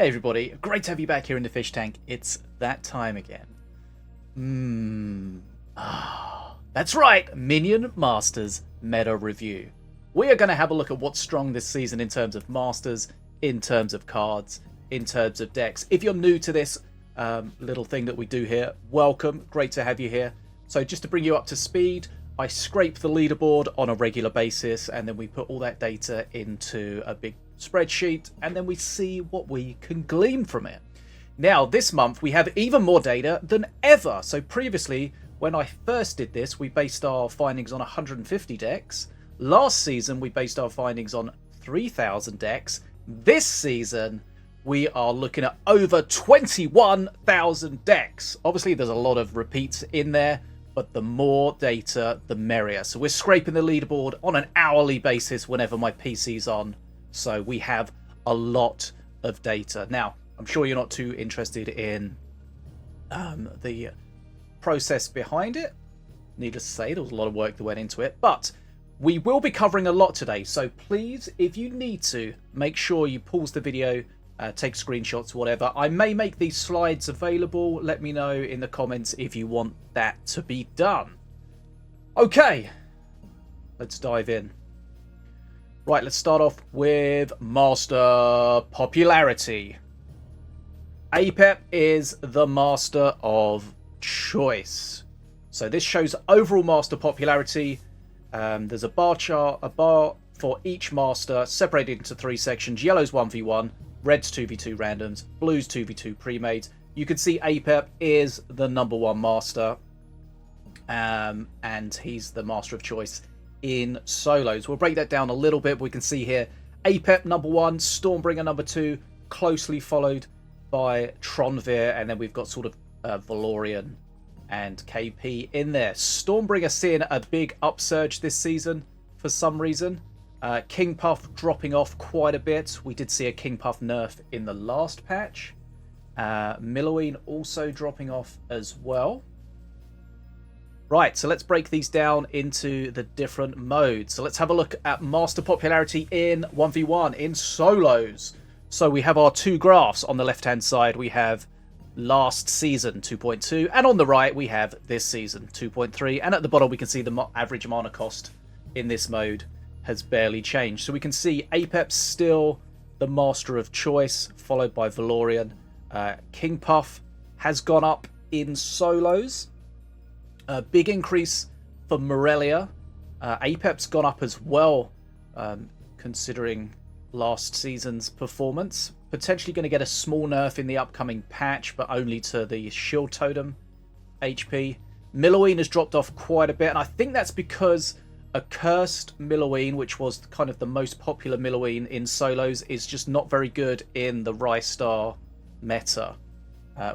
Hey everybody, great to have you back here in the fish tank. It's that time again. That's right, Minion Masters Meta Review. We are going to have a look at what's strong this season in terms of Masters, in terms of cards, in terms of decks. If you're new to this little thing that we do here, welcome, great to have you here. So just to bring you up to speed, I scrape the leaderboard on a regular basis and then we put all that data into a big spreadsheet and then we see what we can glean from it. Now this month we have even more data than ever. So previously when I first did this we based our findings on 150 decks. Last season we based our findings on 3,000 decks. This season we are looking at over 21,000 decks. Obviously there's a lot of repeats in there, but the more data the merrier. So we're scraping the leaderboard on an hourly basis whenever my PC's on. So we have a lot of data. Now, I'm sure you're not too interested in the process behind it. Needless to say, there was a lot of work that went into it. But we will be covering a lot today. So please, if you need to, make sure you pause the video, take screenshots, whatever. I may make these slides available. Let me know in the comments if you want that to be done. Okay, let's dive in. Right, let's start off with Master Popularity. APEP is the Master of Choice. So this shows overall Master Popularity. There's a bar chart, a bar for each Master, separated into three sections. Yellow's 1v1, Red's 2v2 randoms, Blue's 2v2 pre-mades. You can see APEP is the #1 Master. And he's the Master of Choice in solos. We'll break that down a little bit. We can see here APEP #1, Stormbringer #2, closely followed by Tronvir, and then we've got sort of Valorian and KP in there. Stormbringer seeing a big upsurge this season for some reason. King Puff dropping off quite a bit. We did see a King Puff nerf in the last patch. Milloween also dropping off as well. Right, so let's break these down into the different modes. So let's have a look at Master Popularity in 1v1, in solos. So we have our two graphs. On the left-hand side, we have last season 2.2, and on the right, we have this season 2.3. And at the bottom, we can see the average mana cost in this mode has barely changed. So we can see APEP's still the Master of Choice, followed by Valorian. King Puff has gone up in solos. A big increase for Morelia. APEP's gone up as well, considering last season's performance. Potentially going to get a small nerf in the upcoming patch, but only to the Shield Totem HP. Milloween has dropped off quite a bit, and I think that's because a cursed Milloween, which was kind of the most popular Milloween in solos, is just not very good in the Rystar meta.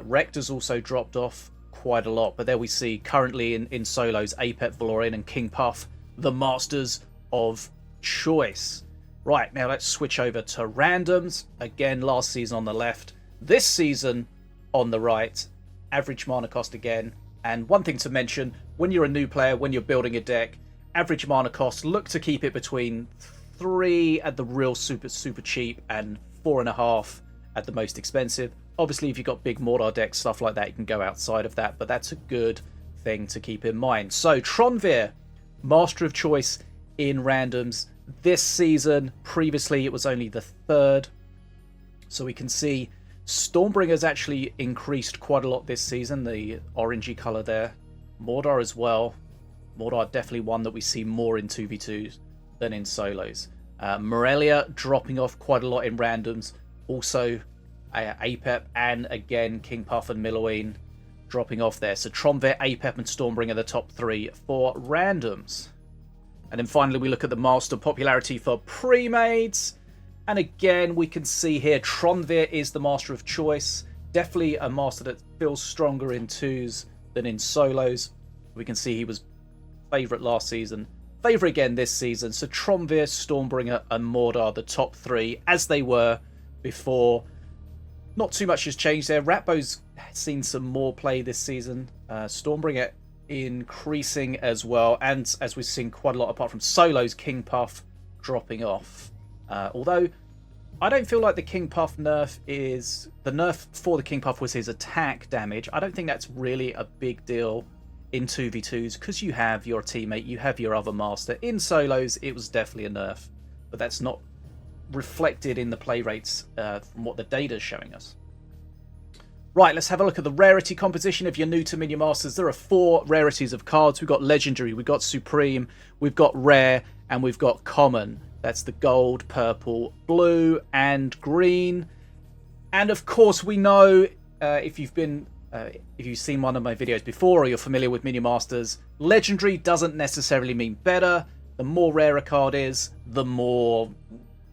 Rector's also dropped off quite a lot, but there we see currently in solos APEP, Valorian and King Puff, the Masters of Choice. Right, now let's switch over to randoms. Again, last season on the left, this season on the right. Average mana cost again. And one thing to mention, when you're a new player, when you're building a deck, average mana cost, look to keep it between 3 at the real super cheap and 4.5 at the most expensive. Obviously, if you've got big Mordor decks, stuff like that, you can go outside of that, but that's a good thing to keep in mind. So, Tronvir, Master of Choice in randoms this season. Previously, it was only the 3rd. So we can see Stormbringer's actually increased quite a lot this season, the orangey colour there. Mordor as well. Mordor definitely one that we see more in 2v2s than in solos. Morelia dropping off quite a lot in randoms. Also, APEP and again King Puff and Milloween dropping off there. So Tronvir, APEP and Stormbringer the top 3 for randoms. And then finally we look at the Master Popularity for pre-mades. And again we can see here Tronvir is the Master of Choice. Definitely a Master that feels stronger in 2s than in solos. We can see he was favourite last season. Favourite again this season. So Tronvir, Stormbringer and Mordor the top 3 as they were before. Not too much has changed there. Ratbo's seen some more play this season. Stormbringer increasing as well, and as we've seen quite a lot apart from solos, King Puff dropping off. Although I don't feel like the King Puff nerf is... The nerf for the King Puff was his attack damage. I don't think that's really a big deal in 2v2s because you have your teammate, you have your other master. In solos, it was definitely a nerf, but that's not reflected in the play rates from what the data is showing us. Right, let's have a look at the rarity composition. If you're new to Minion Masters, there are 4 rarities of cards. We've got Legendary, we've got Supreme, we've got Rare, and we've got Common. That's the gold, purple, blue, and green. And of course, we know if you've seen one of my videos before or you're familiar with Minion Masters, Legendary doesn't necessarily mean better. The more rare a card is, the more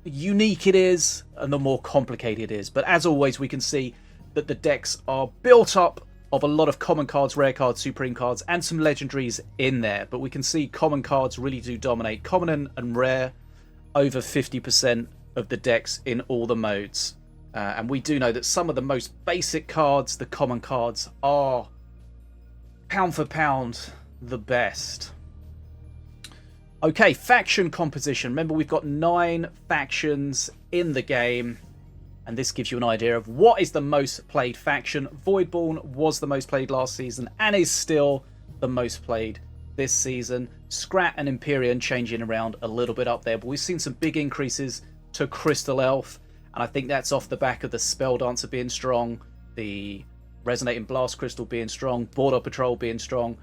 unique it is, and the more complicated it is. But as always, we can see that the decks are built up of a lot of common cards, rare cards, supreme cards, and some legendaries in there. But we can see common cards really do dominate. Common and rare, over 50% of the decks in all the modes. And we do know that some of the most basic cards, the common cards, are pound for pound the best. Okay, faction composition. Remember, we've got 9 factions in the game. And this gives you an idea of what is the most played faction. Voidborn was the most played last season and is still the most played this season. Scrat and Empyrean changing around a little bit up there, but we've seen some big increases to Crystal Elf, and I think that's off the back of the Spell Dancer being strong, the Resonating Blast Crystal being strong, Border Patrol being strong,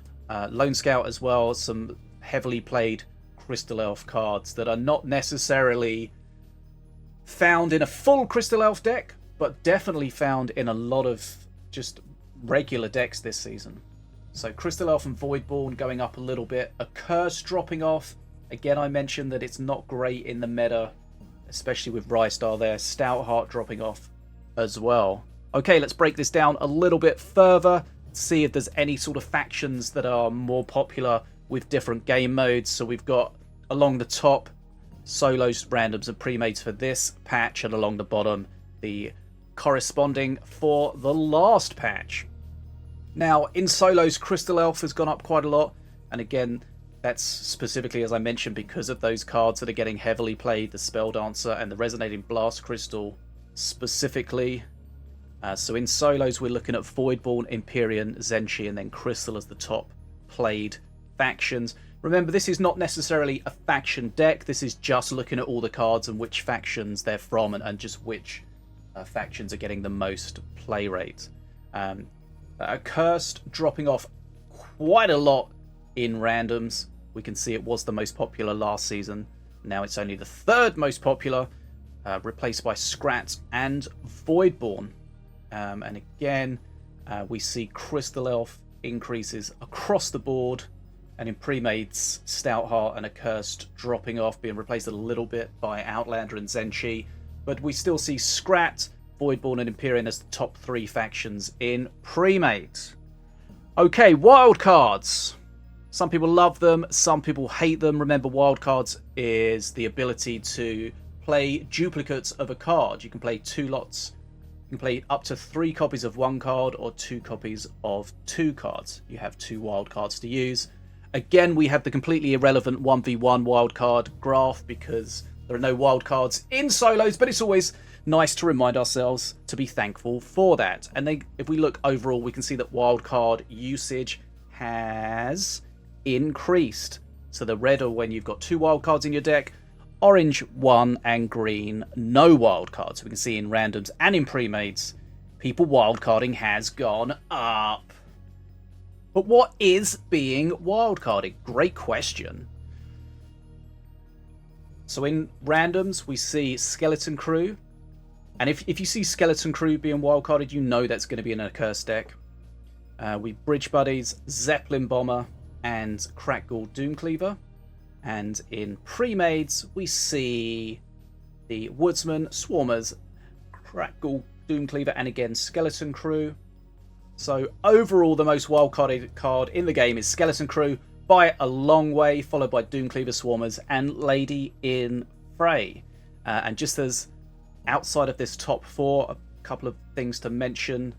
Lone Scout as well. Some heavily played Crystal Elf cards that are not necessarily found in a full Crystal Elf deck, but definitely found in a lot of just regular decks this season. So Crystal Elf and Voidborn going up a little bit. A Curse dropping off. Again, I mentioned that it's not great in the meta, especially with Rystar there. Stoutheart dropping off as well. Okay, let's break this down a little bit further. See if there's any sort of factions that are more popular with different game modes. So we've got along the top solos, randoms, and pre-mates for this patch, and along the bottom the corresponding for the last patch. Now, in solos, Crystal Elf has gone up quite a lot, and again, that's specifically, as I mentioned, because of those cards that are getting heavily played, the Spell Dancer and the Resonating Blast Crystal specifically. So in solos, we're looking at Voidborn, Empyrean, Zenshi, and then Crystal as the top played factions. Remember, this is not necessarily a faction deck. This is just looking at all the cards and which factions they're from, and just which factions are getting the most play rate. Cursed dropping off quite a lot in randoms. We can see it was the most popular last season. Now it's only the 3rd most popular, replaced by Scrat and Voidborn. And again, we see Crystal Elf increases across the board. And in pre-mates, Stoutheart and Accursed dropping off, being replaced a little bit by Outlander and Zenshi. But we still see Scrat, Voidborn, and Empyrean as the top 3 factions in pre-mates. Okay, wildcards. Some people love them, some people hate them. Remember, wildcards is the ability to play duplicates of a card. You can play 2 lots. You can play up to 3 copies of 1 card or 2 copies of 2 cards. You have 2 wildcards to use. Again, we have the completely irrelevant 1v1 wildcard graph because there are no wildcards in solos, but it's always nice to remind ourselves to be thankful for that. And then if we look overall, we can see that wildcard usage has increased. So the red are when you've got 2 wildcards in your deck, orange 1, and green no wildcards. So we can see in randoms and in pre-mates, people wildcarding has gone up. But what is being wildcarded? Great question. So in randoms, we see Skeleton Crew. And if you see Skeleton Crew being wildcarded, you know that's going to be in a Curse deck. We Bridge Buddies, Zeppelin Bomber, and Crackghoul Doomcleaver. And in pre-mades, we see the Woodsman, Swarmers, Crackghoul Doomcleaver, and again Skeleton Crew. So overall, the most wildcarded card in the game is Skeleton Crew by a long way, followed by Doomcleaver, Swarmers, and Lady in Fray. And just as outside of this top 4, a couple of things to mention.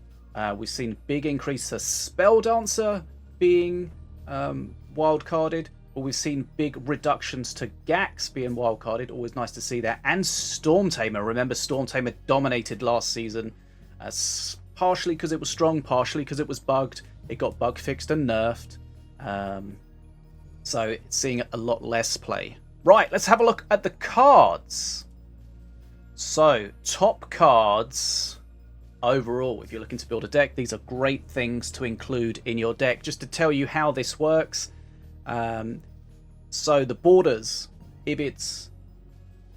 We've seen big increase to Spell Dancer being wildcarded. but we've seen big reductions to Gax being wildcarded. Always nice to see that. And Storm Tamer. Remember, Storm Tamer dominated last season, partially because it was strong, partially because it was bugged. It got bug fixed and nerfed. So it's seeing a lot less play. Right, let's have a look at the cards. So, top cards overall. If you're looking to build a deck, these are great things to include in your deck. Just to tell you how this works. So the borders, if it's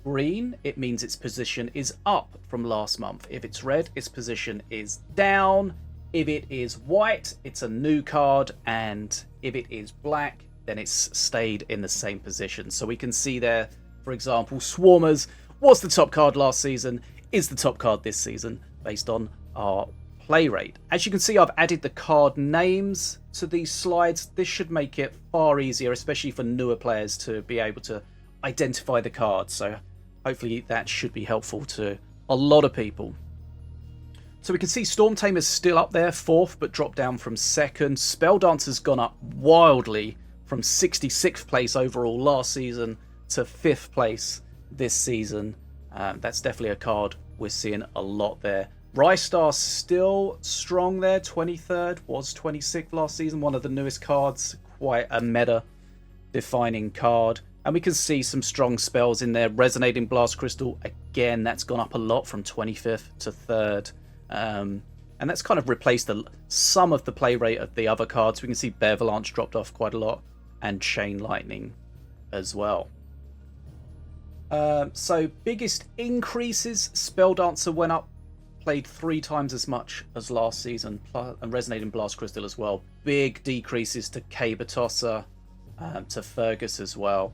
green, it means its position is up from last month. If it's red, its position is down. If it is white, it's a new card. And if it is black, then it's stayed in the same position. So we can see there, for example, Swarmers was the top card last season, is the top card this season, based on our play rate. As you can see, I've added the card names to these slides. This should make it far easier, especially for newer players, to be able to identify the cards. So hopefully that should be helpful to a lot of people. So we can see Storm Tamer's still up there, 4th, but dropped down from 2nd. Spell Dancer's gone up wildly from 66th place overall last season to 5th place this season. That's definitely a card we're seeing a lot there. Rystar still strong there, 23rd, was 26th last season, one of the newest cards, quite a meta defining card. And we can see some strong spells in there. Resonating Blast Crystal, again, that's gone up a lot from 25th to 3rd. And that's kind of replaced some of the play rate of the other cards. We can see Bearavalanche dropped off quite a lot, and Chain Lightning as well. So biggest increases, Spell Dancer went up, played 3 times as much as last season, and Resonating Blast Crystal as well. Big decreases to Cabertossa, to Fergus as well.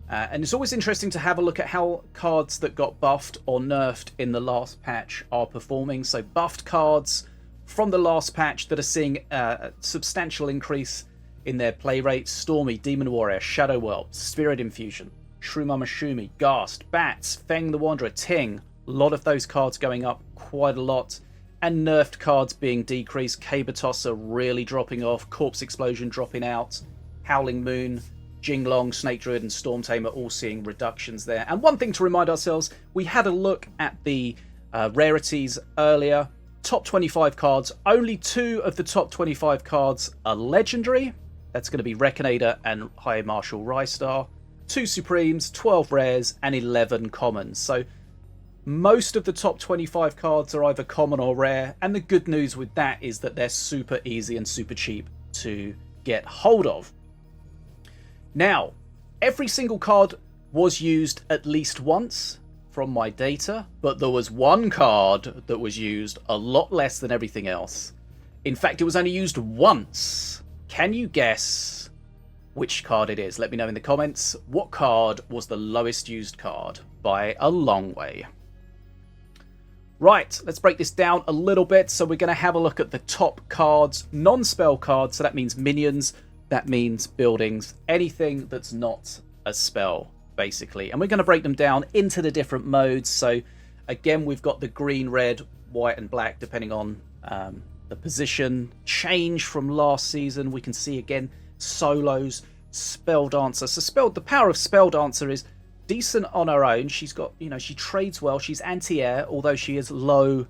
And it's always interesting to have a look at how cards that got buffed or nerfed in the last patch are performing. So buffed cards from the last patch that are seeing a substantial increase in their play rate: Stormy, Demon Warrior, Shadow Whelp, Spirit Infusion, Shrumama Shumi, Ghast, Bats, Feng the Wanderer, Ting. A lot of those cards going up quite a lot. And nerfed cards being decreased. Cabertossa really dropping off. Corpse Explosion dropping out. Howling Moon, Jinglong, Snake Druid and Storm Tamer all seeing reductions there. And one thing to remind ourselves, we had a look at the rarities earlier. Top 25 cards. Only 2 of the top 25 cards are legendary. That's going to be Rekinator and High Marshal Rystar. 2 Supremes, 12 rares, and 11 commons. So most of the top 25 cards are either common or rare. And the good news with that is that they're super easy and super cheap to get hold of. Now, every single card was used at least once from my data, but there was one card that was used a lot less than everything else. In fact, it was only used once. Can you guess which card it is? Let me know in the comments. What card was the lowest used card by a long way? Right, let's break this down a little bit. So we're going to have a look at the top cards, non-spell cards. So that means minions, that means buildings, anything that's not a spell, basically. And we're going to break them down into the different modes. So again, we've got the green, red, white and black, depending on the position. Change from last season. We can see again solos, Spell Dancer. So the power of Spell Dancer is decent on her own. She's got, she trades well. She's anti-air, although she is low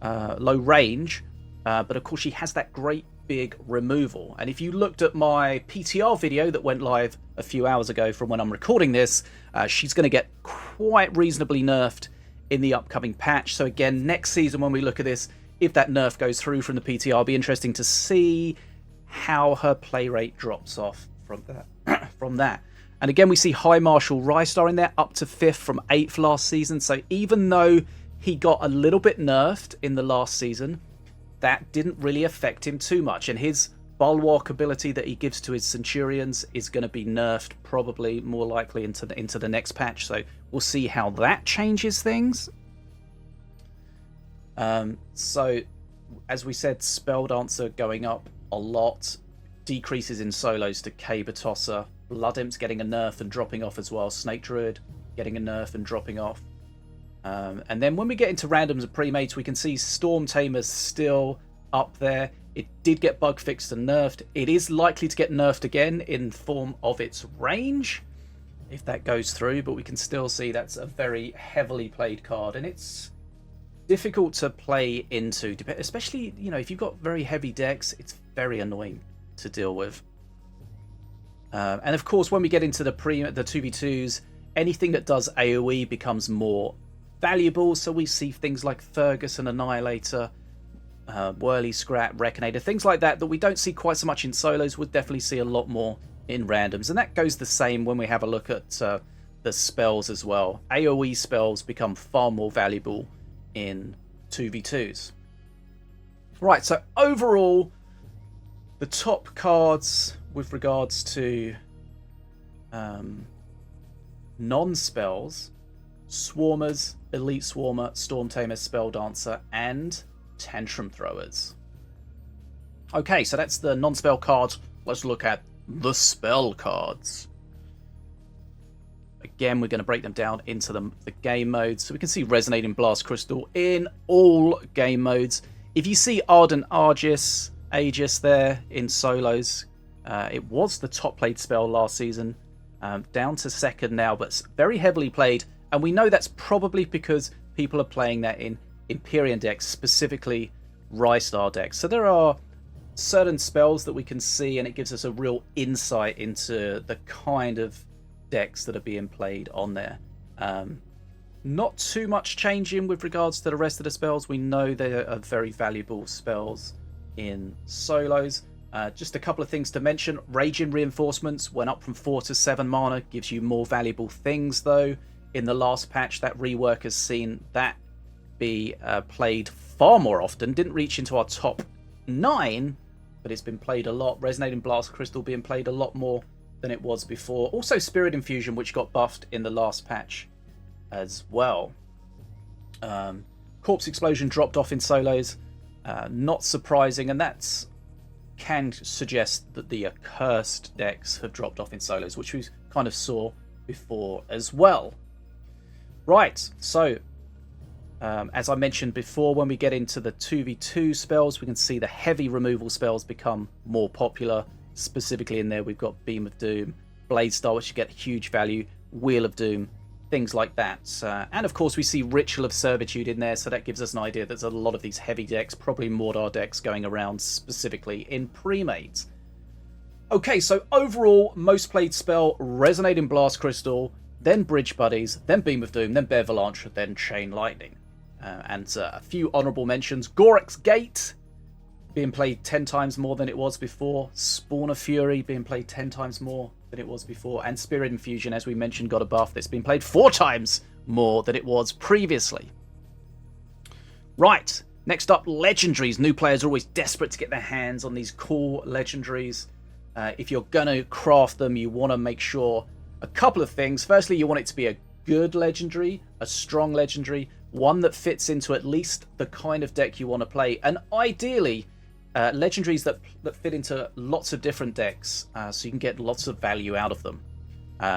range. But of course, she has that great big removal. And if you looked at my PTR video that went live a few hours ago from when I'm recording this, she's going to get quite reasonably nerfed in the upcoming patch. So again, next season when we look at this, if that nerf goes through from the PTR, it'll be interesting to see how her play rate drops off from that. And again, we see High Marshal Rystar in there, up to 5th from 8th last season. So even though he got a little bit nerfed in the last season, that didn't really affect him too much. And his Bulwark ability that he gives to his Centurions is going to be nerfed probably more likely into the next patch. So we'll see how that changes things. So as we said, Spell Dancer going up a lot. Decreases in solos to Cabertossa. Blood Imp's getting a nerf and dropping off as well. Snake Druid getting a nerf and dropping off. And then when we get into randoms and pre-mates, we can see Storm Tamer's still up there. It did get bug fixed and nerfed. It is likely to get nerfed again in form of its range, if that goes through, but we can still see that's a very heavily played card, and it's difficult to play into, especially, you know, if you've got very heavy decks. It's very annoying to deal with. And of course, when we get into the 2v2s, anything that does AoE becomes more valuable. So we see things like Ferguson, Annihilator, Whirly Scrap, Reconator, things like that we don't see quite so much in solos. We'll definitely see a lot more in randoms, and that goes the same when we have a look at the spells as well. AoE spells become far more valuable in 2v2s. Right, so overall, the top cards with regards to non-spells: Swarmers, Elite Swarmer, Storm Tamer, Spell Dancer, and Tantrum Throwers. Okay, so that's the non-spell cards. Let's look at the spell cards. Again, we're going to break them down into the game modes. So we can see Resonating Blast Crystal in all game modes. If you see Ardent Aegis there in solos, it was the top played spell last season, down to second now, but very heavily played. And we know that's probably because people are playing that in Empyrean decks, specifically Rystar decks. So there are certain spells that we can see, and it gives us a real insight into the kind of decks that are being played on there. Not too much changing with regards to the rest of the spells. We know they are very valuable spells in solos. Just a couple of things to mention. Raging Reinforcements went up from 4 to 7 mana, gives you more valuable things though. In the last patch, that rework has seen that be played far more often. Didn't reach into our top 9, but it's been played a lot. Resonating Blast Crystal being played a lot more than it was before. Also Spirit Infusion, which got buffed in the last patch as well. Corpse Explosion dropped off in solos. Not surprising, and that's can suggest that the accursed decks have dropped off in solos, which we kind of saw before as well. Right, so as I mentioned before, when we get into the 2v2 spells, we can see the heavy removal spells become more popular. Specifically in there, we've got Beam of Doom, Blade Star, which you get huge value, Wheel of Doom, things like that. And of course, we see Ritual of Servitude in there, so that gives us an idea that there's a lot of these heavy decks, probably Mordor decks, going around specifically in pre-mates. Okay, so overall, most played spell, Resonating Blast Crystal, then Bridge Buddies, then Beam of Doom, then Bevelanche, then Chain Lightning. And a few honourable mentions. Gorex Gate being played 10 times more than it was before. Spawn of Fury being played 10 times more than it was before. And Spirit Infusion, as we mentioned, got a buff that's been played 4 times more than it was previously. Right, next up, Legendaries. New players are always desperate to get their hands on these cool Legendaries. If you're going to craft them, you want to make sure a couple of things. Firstly, you want it to be a good Legendary, a strong Legendary, one that fits into at least the kind of deck you want to play, and ideally Legendaries that fit into lots of different decks, so you can get lots of value out of them.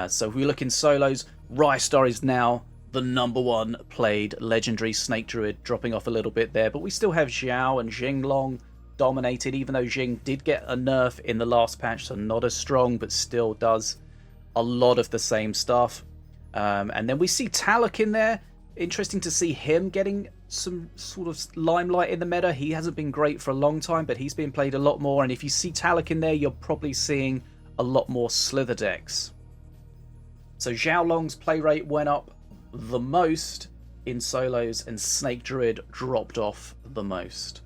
So if we look in solos, Rystar is now the #1 played Legendary. Snake Druid dropping off a little bit there, but we still have Xiao and Jinglong dominated, even though Jing did get a nerf in the last patch, so not as strong, but still does a lot of the same stuff. And then we see Talok in there. Interesting to see him getting some sort of limelight in the meta. He hasn't been great for a long time, but he's been played a lot more. And if you see Talok in there, you're probably seeing a lot more Slither decks. So Xiaolong's play rate went up the most in solos, and Snake Druid dropped off the most.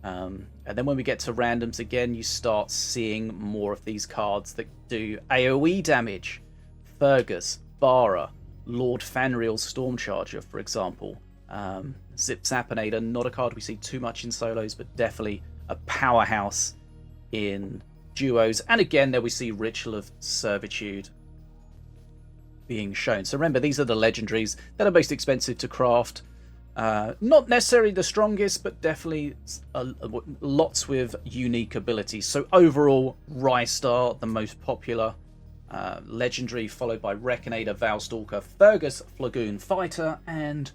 And then when we get to randoms again, you start seeing more of these cards that do AoE damage. Fergus, Bara, Lord Fanriel's Stormcharger, for example. Zip Zapinator, not a card we see too much in solos, but definitely a powerhouse in duos. And again, there we see Ritual of Servitude being shown. So remember, these are the Legendaries that are most expensive to craft. Not necessarily the strongest, but definitely lots with unique abilities. So overall, Rystar, the most popular Legendary, followed by Reconator, Valstalker, Fergus, Flagoon Fighter, and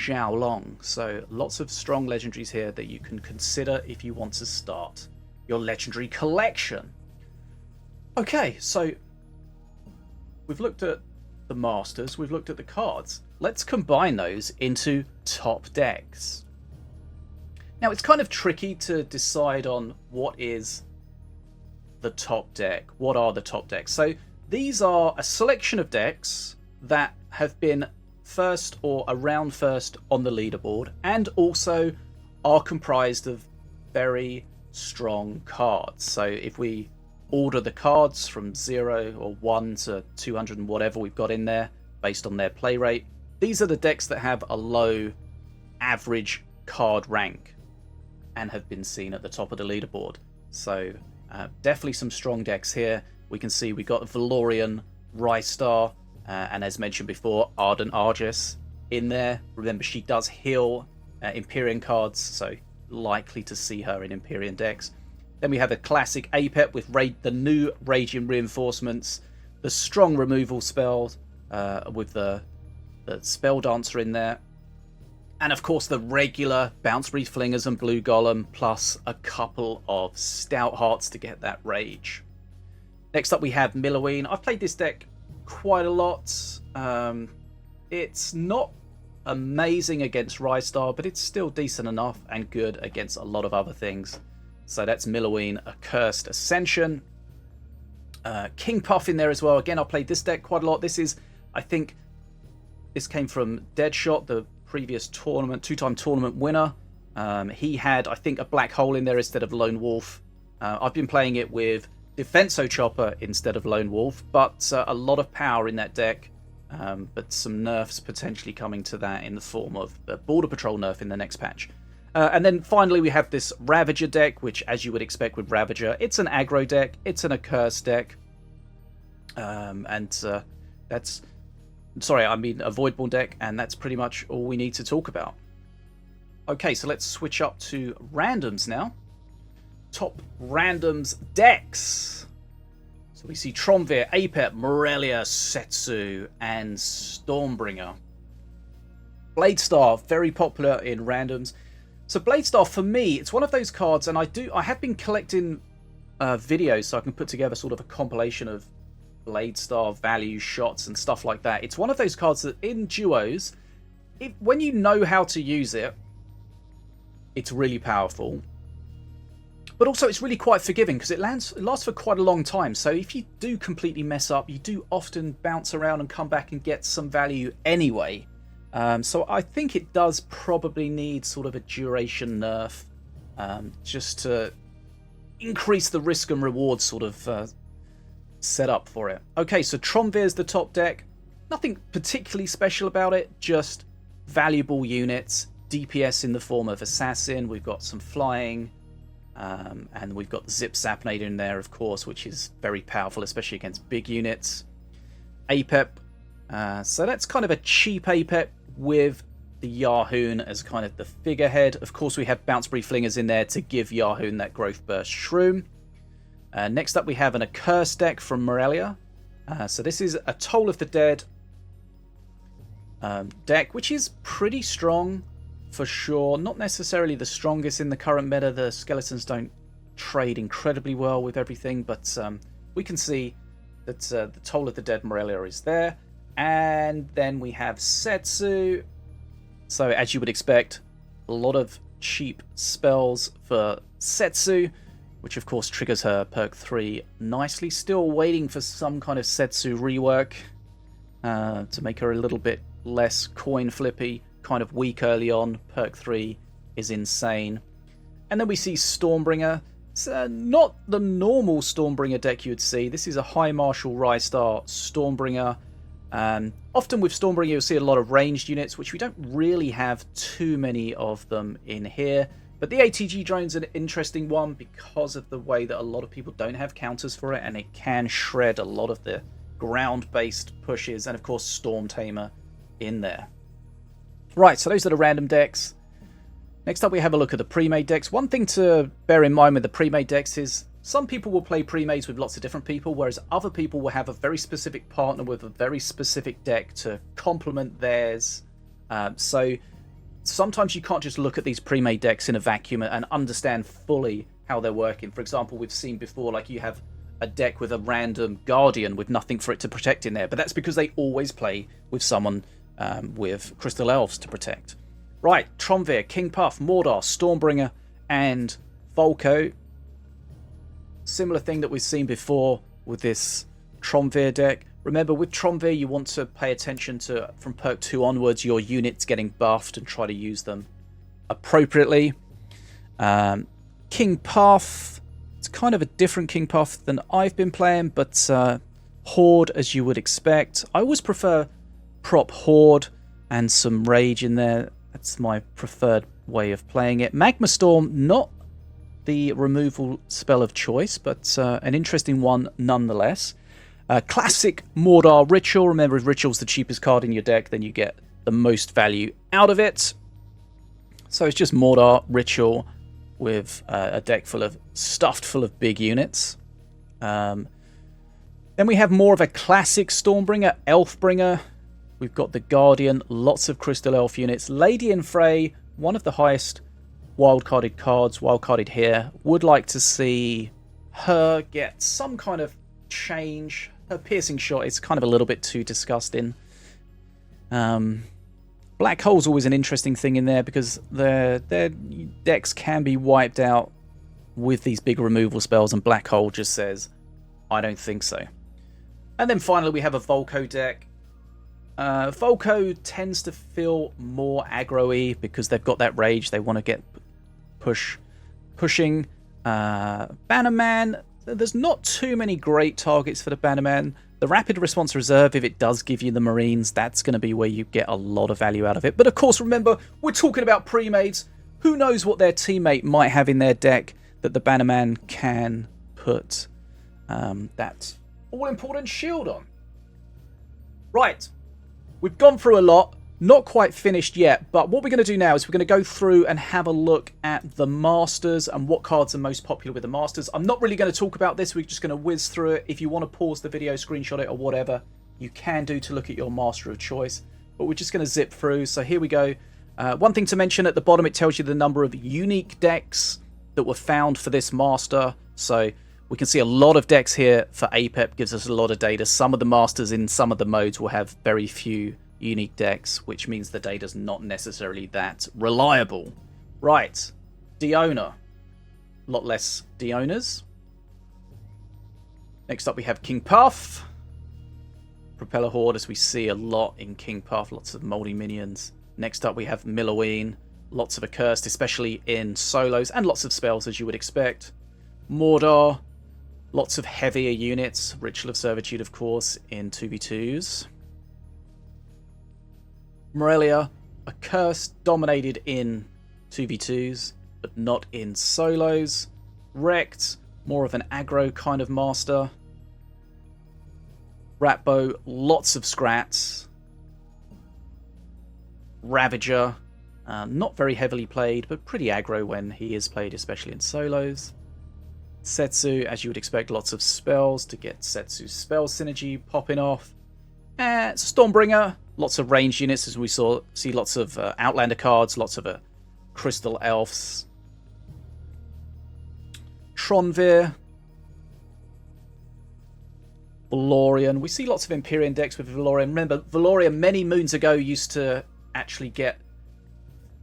Xiao Long. So lots of strong legendaries here that you can consider if you want to start your legendary collection. Okay, so we've looked at the Masters, we've looked at the cards. Let's combine those into top decks. Now, it's kind of tricky to decide on what is the top deck. What are the top decks? So these are a selection of decks that have been first or around first on the leaderboard, and also are comprised of very strong cards. So if we order the cards from 0 or 1 to 200 and whatever we've got in there based on their play rate, these are the decks that have a low average card rank and have been seen at the top of the leaderboard. So definitely some strong decks here. We can see we got Valorian, Rystar, and as mentioned before, Ardent Argus in there. Remember, she does heal Empyrean cards, so likely to see her in Empyrean decks. Then we have a classic APEP with the new Raging Reinforcements, the strong removal spell with the Spell Dancer in there, and of course the regular Bounce Breeze Flingers and Blue Golem, plus a couple of Stout Hearts to get that rage. Next up we have Milloween. I've played this deck quite a lot. It's not amazing against Rystar, but it's still decent enough and good against a lot of other things. So that's Milloween, a Cursed Ascension. King Puff in there as well. Again, I played this deck quite a lot. This is, I think, this came from Deadshot, the previous tournament, two-time tournament winner. He had, I think, a Black Hole in there instead of Lone Wolf. I've been playing it with Defenso Chopper instead of Lone Wolf, but a lot of power in that deck. But some nerfs potentially coming to that in the form of the Border Patrol nerf in the next patch. And then finally we have this Ravager deck, which, as you would expect with Ravager, it's an aggro deck, it's an Accursed deck. That's... Sorry, I mean a Voidborn deck, and that's pretty much all we need to talk about. Okay, so let's switch up to randoms now. Top randoms decks. So we see Tromvir, Apep, Morelia, Setsu, and Stormbringer. Bladestar, very popular in randoms. So Bladestar, for me, it's one of those cards, and I have been collecting videos so I can put together sort of a compilation of Bladestar value shots and stuff like that. It's one of those cards that in duos, when you know how to use it, it's really powerful. But also it's really quite forgiving because it lasts for quite a long time. So if you do completely mess up, you do often bounce around and come back and get some value anyway. So I think it does probably need sort of a duration nerf just to increase the risk and reward sort of set up for it. Okay, so Tromvir's the top deck. Nothing particularly special about it, just valuable units. DPS in the form of Assassin. We've got some flying. And we've got the Zip Zapnator in there, of course, which is very powerful, especially against big units. Apep. So that's kind of a cheap Apep with the Yahoon as kind of the figurehead. Of course, we have Bounce Breeze Flingers in there to give Yahoon that Growth Burst Shroom. Next up, we have an Accursed deck from Morelia. So this is a Toll of the Dead deck, which is pretty strong for sure. Not necessarily the strongest in the current meta. The skeletons don't trade incredibly well with everything, but we can see that the Toll of the Dead Morelia is there. And then we have Setsu. So as you would expect, a lot of cheap spells for Setsu, which of course triggers her perk 3 nicely. Still waiting for some kind of Setsu rework to make her a little bit less coin flippy, kind of weak early on. Perk 3 is insane. And then we see Stormbringer. It's not the normal Stormbringer deck you'd see. This is a High Marshal Rystar Stormbringer. Often with Stormbringer you'll see a lot of ranged units, which we don't really have too many of them in here. But the ATG drone's an interesting one because of the way that a lot of people don't have counters for it, and it can shred a lot of the ground-based pushes, and of course Storm Tamer in there. Right, so those are the random decks. Next up we have a look at the pre-made decks. One thing to bear in mind with the pre-made decks is some people will play pre-mades with lots of different people, whereas other people will have a very specific partner with a very specific deck to complement theirs. So sometimes you can't just look at these pre-made decks in a vacuum and understand fully how they're working. For example, we've seen before, like you have a deck with a random Guardian with nothing for it to protect in there, but that's because they always play with someone with Crystal Elves to protect. Right, Tronvir, King Puff, Mordor, Stormbringer, and Volko. Similar thing that we've seen before with this Tronvir deck. Remember, with Tronvir, you want to pay attention to, from perk 2 onwards, your units getting buffed and try to use them appropriately. King Puff, it's kind of a different King Puff than I've been playing, but Horde, as you would expect. I always prefer prop Horde and some Rage in there. That's my preferred way of playing it. Magma Storm, not the removal spell of choice, but an interesting one nonetheless. Classic Mordor Ritual. Remember, if Ritual's the cheapest card in your deck, then you get the most value out of it. So it's just Mordor Ritual with a deck stuffed full of big units. Then we have more of a classic Stormbringer, Elfbringer. We've got the Guardian, lots of Crystal Elf units. Lady in Frey, one of the highest wildcarded cards, wildcarded here. Would like to see her get some kind of change. Her piercing shot is kind of a little bit too disgusting. Black Hole's always an interesting thing in there because their decks can be wiped out with these big removal spells, and Black Hole just says, I don't think so. And then finally we have a Volko deck. Volko tends to feel more aggro-y because they've got that rage. They want to get pushing. Bannerman, there's not too many great targets for the Bannerman. The Rapid Response Reserve, if it does give you the Marines, that's going to be where you get a lot of value out of it. But of course, remember, we're talking about pre-mades. Who knows what their teammate might have in their deck that the Bannerman can put that all-important shield on. Right. We've gone through a lot, not quite finished yet, but what we're going to do now is we're going to go through and have a look at the Masters and what cards are most popular with the Masters. I'm not really going to talk about this, we're just going to whiz through it. If you want to pause the video, screenshot it or whatever, you can do to look at your Master of choice. But we're just going to zip through, so here we go. One thing to mention at the bottom, it tells you the number of unique decks that were found for this Master. So we can see a lot of decks here for APEP, gives us a lot of data. Some of the Masters in some of the modes will have very few unique decks, which means the data's not necessarily that reliable. Right, Diona. A lot less Dionas. Next up we have King Puff. Propeller Horde, as we see a lot in King Puff, lots of moldy minions. Next up we have Milloween. Lots of Accursed, especially in solos, and lots of spells as you would expect. Mordor. Lots of heavier units. Ritual of Servitude, of course, in 2v2s. Morelia, Accursed, dominated in 2v2s, but not in solos. Wrecked, more of an aggro kind of master. Ratbow, lots of scrats. Ravager, not very heavily played, but pretty aggro when he is played, especially in solos. Setsu, as you would expect, lots of spells to get Setsu's spell synergy popping off. Stormbringer, lots of ranged units, as we see lots of Outlander cards, lots of Crystal Elves. Tronvir. Valorian. We see lots of Empyrean decks with Valorian. Remember, Valorian many moons ago used to actually get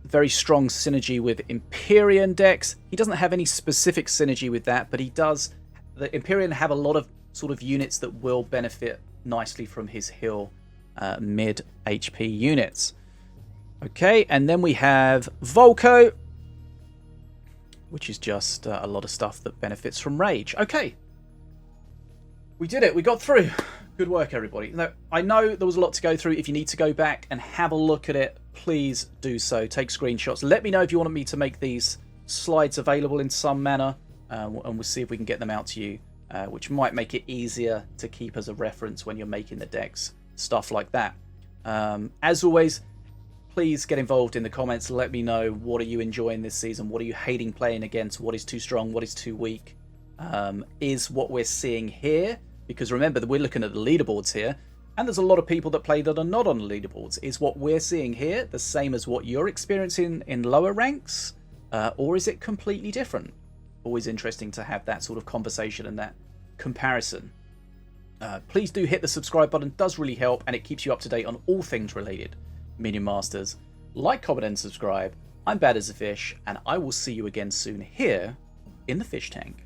very strong synergy with Empyrean decks. He doesn't have any specific synergy with that, but he does. The Empyrean have a lot of sort of units that will benefit nicely from his heal mid HP units. Okay, and then we have Volko, which is just a lot of stuff that benefits from Rage. Okay, we did it. We got through. Good work, everybody. Now, I know there was a lot to go through. If you need to go back and have a look at it, please do so. Take screenshots. Let me know if you want me to make these slides available in some manner, and we'll see if we can get them out to you, which might make it easier to keep as a reference when you're making the decks, stuff like that. As always, please get involved in the comments. Let me know, what are you enjoying this season? What are you hating playing against? What is too strong? What is too weak? Is what we're seeing here, because remember that we're looking at the leaderboards here, And there's a lot of people that play that are not on the leaderboards. Is what we're seeing here the same as what you're experiencing in lower ranks? Or is it completely different? Always interesting to have that sort of conversation and that comparison. Please do hit the subscribe button. It does really help, and it keeps you up to date on all things related Minion Masters. Like, comment, and subscribe. I'm Bad as a Fish, and I will see you again soon here in the fish tank.